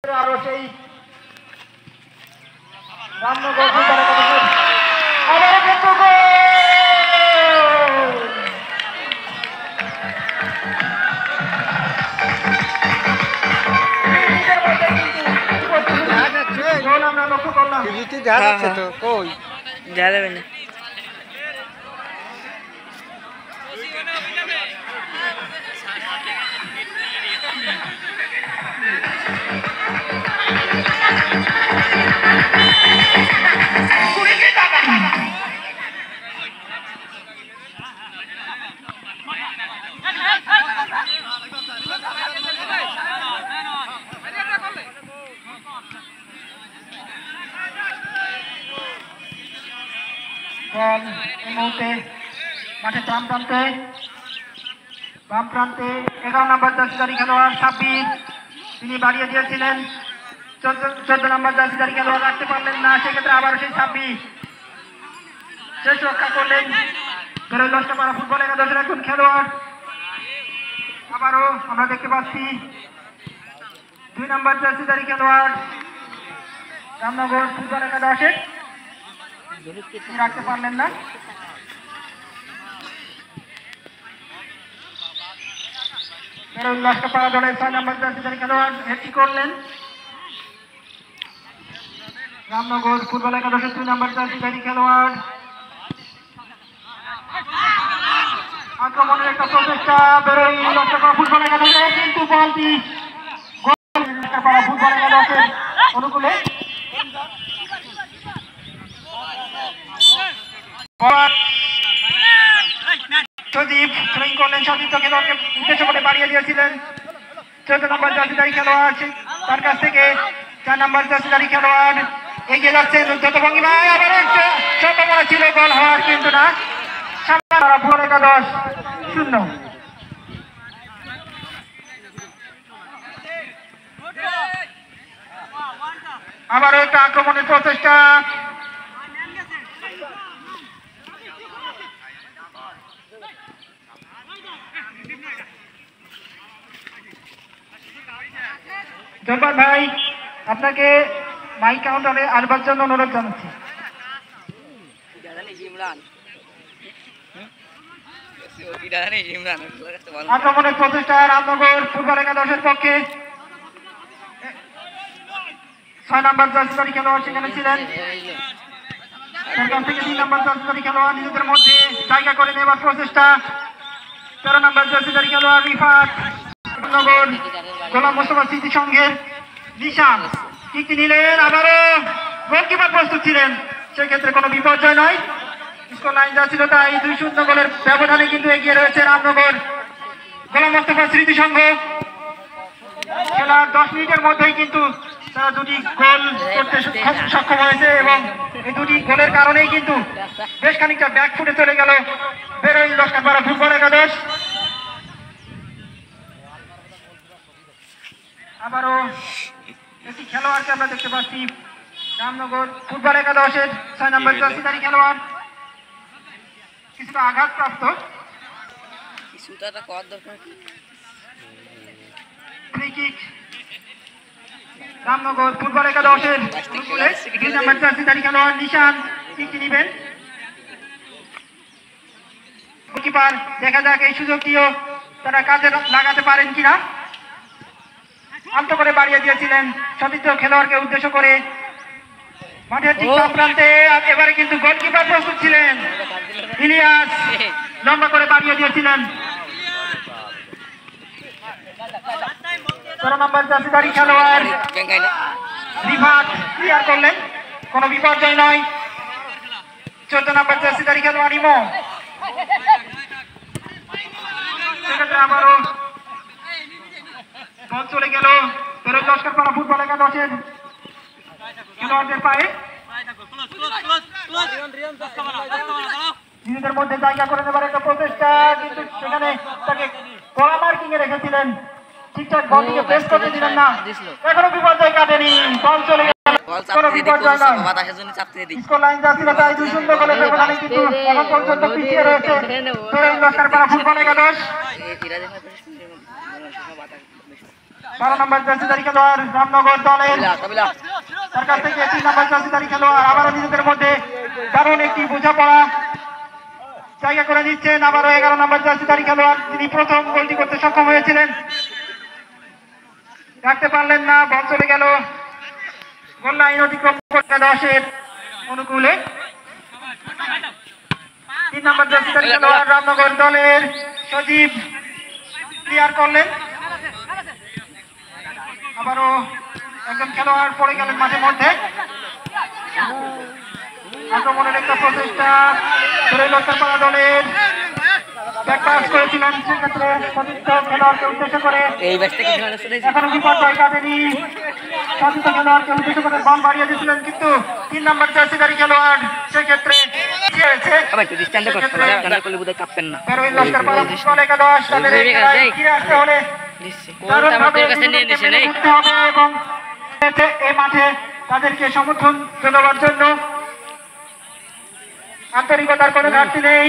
আরো সেই রামনগর আবার কিন্তু গোল আমরা লক্ষ্য করলাম। তো কই যাবে না। বল এই মুহূর্তে মাঠে বাম প্রান্তে 11 নম্বর জার্সিধারী খেলোয়াড় সাব্বির, তিনি বাড়িয়ে দিয়েছিলেন। 14 নম্বর জার্সিধারী খেলোয়াড় রাখতে পারলেন না, সেক্ষেত্রে আবার সেই সাব্বির শেষ রক্ষা করলেন। বেরোয় নষ্ট করা ফুটবল একাদশের একজন খেলোয়াড়। আবারও আমরা দেখতে পাচ্ছি 2 নম্বর জার্সিধারী খেলোয়াড় রামনগর ফুটবল একাদশের, রাখতে পারলেন না। নষ্ট করা দলের 6 নম্বর জার্সিধারী খেলোয়াড় হেডটি করলেন। রামনগর ফুটবল একাদশের 2 নম্বর জার্সিধারী খেলোয়াড় আক্রমণের একটা প্রচেষ্টা, বেরোয় নষ্ট করা ফুটবল একাদশের, কিন্তু বলটি ফুটবল একাদশের অনুকূলে। সজীব থ্রোয়িং করলেন, সতীর্থ খেলোয়াড়কে উদ্দেশ্য করে বাড়িয়ে দিয়েছিলেন 14 নম্বর জার্সিধারী খেলোয়াড়, তার কাছ থেকে 4 নম্বর জার্সিধারী খেলোয়াড় এগিয়ে যাচ্ছেন উদ্যত ভঙ্গিমায়। আবার একটা সম্ভাবনা ছিল গোল হওয়ার, কিন্তু না। ফুটবল একাদশ 0। আবারও একটা আক্রমণের প্রচেষ্টা, জব্বার ভাই আপনাকে মাইক কাউন্টারে আসবার জন্য অনুরোধ জানাচ্ছি। আক্রমণের প্রচেষ্টা রামনগর ফুটবল একাদশের পক্ষে। 6 নম্বর জার্সিধারী খেলোয়াড় সেখানে ছিলেন, সেখান থেকে 2 নম্বর জার্সিধারী খেলোয়াড় নিজেদের মধ্যে জায়গা করে নেবার প্রচেষ্টা। 13 নম্বর জার্সিধারী খেলোয়াড় রিফাত, রামনগর গোলাম মোস্তফা স্মৃতি সংঘের নিশান কিকটি নিলেন। আবারও গোলকিপার প্রস্তুত ছিলেন, সেক্ষেত্রে কোনো বিপর্যয় নয়। স্কোর লাইন যা ছিল তাই 2-0 গোলের ব্যবধানে কিন্তু এগিয়ে রয়েছে রামনগর গোলাম মোস্তফা স্মৃতি সংঘ। খেলার 10 মিনিটের মধ্যেই কিন্তু তারা 2টি গোল করতে সক্ষম হয়েছে, এবং এই 2টি গোলের কারণেই কিন্তু বেশ খানিকটা ব্যাক ফুটে চলে গেল বেরোয় লস্করপাড়া ফুটবল একাদশ। আবারও একটি খেলোয়াড়কে আমরা দেখতে পাচ্ছি রামনগর ফুটবল একাদশের 6 নম্বর জার্সিধারী খেলোয়াড় কিছুটা আঘাতপ্রাপ্ত। ফ্রি কিক রামনগর ফুটবল একাদশের 2 নম্বর জার্সিধারী খেলোয়াড় নিশান কিকটি নিবেন। গোলকিপার দেখা যাক এই সুযোগটিও তারা কাজে লাগাতে পারেন কিনা। আলতো করে বাড়িয়ে দিয়েছিলেন সতীর্থ খেলোয়াড়কে উদ্দেশ্য করে মাঠের ঠিক প্রান্তে। এবারে কিন্তু গোলকিপার প্রস্তুত ছিলেন, ইলিয়াস লম্বা করে বাড়িয়ে দিয়েছিলেন। 13 নম্বর জার্সিধারী খেলোয়াড় রিফাত ক্লিয়ার করলেন, কোনো বিপর্যয় নয়। 14 নম্বর জার্সিধারী খেলোয়াড় ইমো, সেক্ষেত্রে আবারও বল চলে গেল বেরোয় লস্করপাড়া ফুটবল একাদশের খেলোয়াড়দের পায়ে। নিজেদের মধ্যে জায়গা করে নেবার একটা প্রচেষ্টা, কিন্তু সেখানে তাকে কড়া মার্কিং এ রেখেছিলেন, ঠিকঠাক বলটিকে প্রেস করতে দিলেন না। এখনো বিপর্যয় কাটেনি, বল চলে গেল, কোনো বিপর্যয় নয়। স্কোর লাইন যা ছিল তাই 2-0 গোলের ব্যবধানে কিন্তু এখন পর্যন্ত পিছিয়ে রয়েছে বেরোয় লস্করপাড়া ফুটবল একাদশ। 12 নম্বর জার্সিধারী খেলোয়াড় রামনগর দলের, তার কাছ থেকে 3 নম্বর জার্সিধারী খেলোয়াড় আবারও নিজেদের মধ্যে দারুণ একটি বোঝাপড়া জায়গা করে দিচ্ছেন। আবারও 11 নম্বর জার্সিধারী খেলোয়াড়, তিনি প্রথম গোলটি করতে সক্ষম হয়েছিলেন, রাখতে পারলেন না, বল চলে গেল গোল লাইন অতিক্রম করতে 10-এর অনুকূলে। 3 নম্বর জার্সিধারী খেলোয়াড় রামনগর দলের সজীব ক্লিয়ার করলেন, আবারও একজন খেলোয়াড় পড়ে গেলেন মাঠের মধ্যে। আক্রমণের একটা প্রচেষ্টা ধরে লস্করপাড়া দলের ব্যাকপাস করেছিলেন, সেক্ষেত্রে সতীর্থ খেলোয়াড়কে উদ্দেশ্য করে এখনো বিপর্যয় কাটেনি। সতীর্থ খেলোয়াড়কে উদ্দেশ্য করে বল বাড়িয়ে দিয়েছিলেন, কিন্তু 3 নম্বর জার্সিধারী খেলোয়াড় সেক্ষেত্রে লস্করপাড়া ফুটবল একাদশ তাদের ফিরে আসতে হলে এবং এই মাঠে তাদেরকে সমর্থন জানাবার জন্য আন্তরিকতার কোনো ঘাটতি নেই।